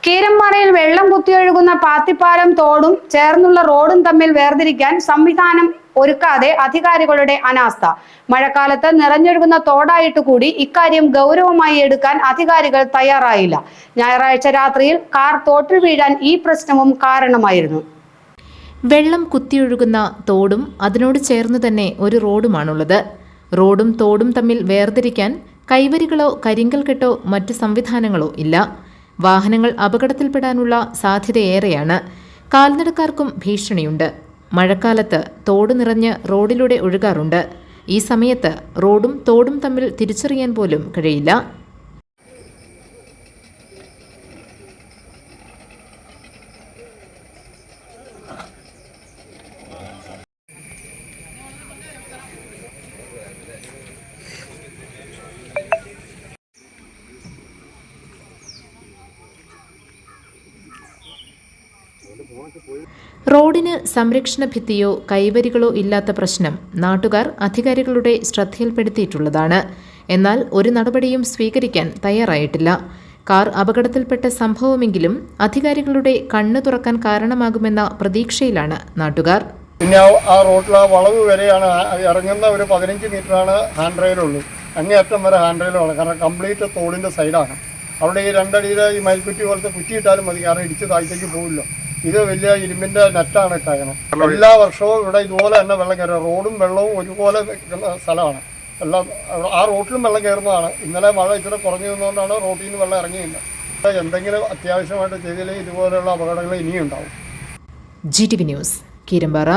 കീരമ്പാറയിൽ വെള്ളം കുത്തിയൊഴുകുന്ന പാത്തിപ്പാലം തോടും ചേർന്നുള്ള റോഡും തമ്മിൽ വേർതിരിക്കാൻ സംവിധാനം ഒരുക്കാതെ അധികാരികളുടെ അനാസ്ഥ. മഴക്കാലത്ത് നിറഞ്ഞൊഴുകുന്ന തോടായിട്ട് കൂടി ഇക്കാര്യം ഗൗരവമായി എടുക്കാൻ അധികാരികൾ തയ്യാറായില്ല. ഞായറാഴ്ച രാത്രിയിൽ കാർ തോട്ടിൽ വീഴാൻ ഈ പ്രശ്നവും കാരണമായിരുന്നു. വെള്ളം കുത്തിയൊഴുകുന്ന തോടും അതിനോട് ചേർന്ന് തന്നെ ഒരു റോഡുമാണുള്ളത്. റോഡും തോടും തമ്മിൽ വേർതിരിക്കാൻ കൈവരികളോ കരിങ്കൽ കെട്ടോ മറ്റ് സംവിധാനങ്ങളോ ഇല്ല. വാഹനങ്ങൾ അപകടത്തിൽപ്പെടാനുള്ള സാധ്യതയേറെയാണ്. കാൽനടക്കാർക്കും ഭീഷണിയുണ്ട്. മഴക്കാലത്ത് തോട് നിറഞ്ഞ് റോഡിലൂടെ ഒഴുകാറുണ്ട്. ഈ സമയത്ത് റോഡും തോടും തമ്മിൽ തിരിച്ചറിയാൻ പോലും കഴിയില്ല. റോഡിന് സംരക്ഷണ ഭിത്തിയോ കൈവരികളോ ഇല്ലാത്ത പ്രശ്നം നാട്ടുകാർ അധികാരികളുടെ ശ്രദ്ധയിൽപ്പെടുത്തിയിട്ടുള്ളതാണ്. എന്നാൽ ഒരു നടപടിയും സ്വീകരിക്കാൻ തയ്യാറായിട്ടില്ല. കാർ അപകടത്തിൽപ്പെട്ട സംഭവമെങ്കിലും അധികാരികളുടെ കണ്ണു തുറക്കാൻ കാരണമാകുമെന്ന പ്രതീക്ഷയിലാണ് നാട്ടുകാർ. പിന്നെ ആ റോഡിൽ ആ വളവ് വരെയാണ് ഇറങ്ങുന്ന ഒരു 15 മീറ്ററാണ് ഹാൻഡ് റെയിലുള്ളൂ. അങ്ങേയറ്റം വരെ ഹാൻഡ് റെയിലാണ്. കാരണം കംപ്ലീറ്റ് തോടിൻ്റെ സൈഡാണ്. അവിടെ ഈ രണ്ടടിയിലെ ഈ മയിൽക്കുറ്റി പോലത്തെ കുറ്റിയിട്ടാലും മതി, കാരണം ഇടിച്ച് താഴത്തേക്ക് പോകില്ല. ഇത് വലിയ ഇരുമ്പിൻ്റെ നെറ്റാണ് ഇട്ടേക്കുന്നത്. എല്ലാ വർഷവും ഇവിടെ ഇതുപോലെ തന്നെ വെള്ളം കയറുക. റോഡും വെള്ളവും ഒരുപോലെ നിൽക്കുന്ന സ്ഥലമാണ്. എല്ലാം ആ റോട്ടിലും വെള്ളം കയറുന്നതാണ്. ഇന്നലെ മഴ ഇച്ചിരി കുറഞ്ഞു നിന്നുകൊണ്ടാണ് റോട്ടിൽ നിന്ന് വെള്ളം ഇറങ്ങിയില്ല. എന്തെങ്കിലും അത്യാവശ്യമായിട്ട് ചെയ്തില്ലെങ്കിൽ ഇതുപോലെയുള്ള അപകടങ്ങൾ ഇനിയും ഉണ്ടാവും. GTV news, Keerampara.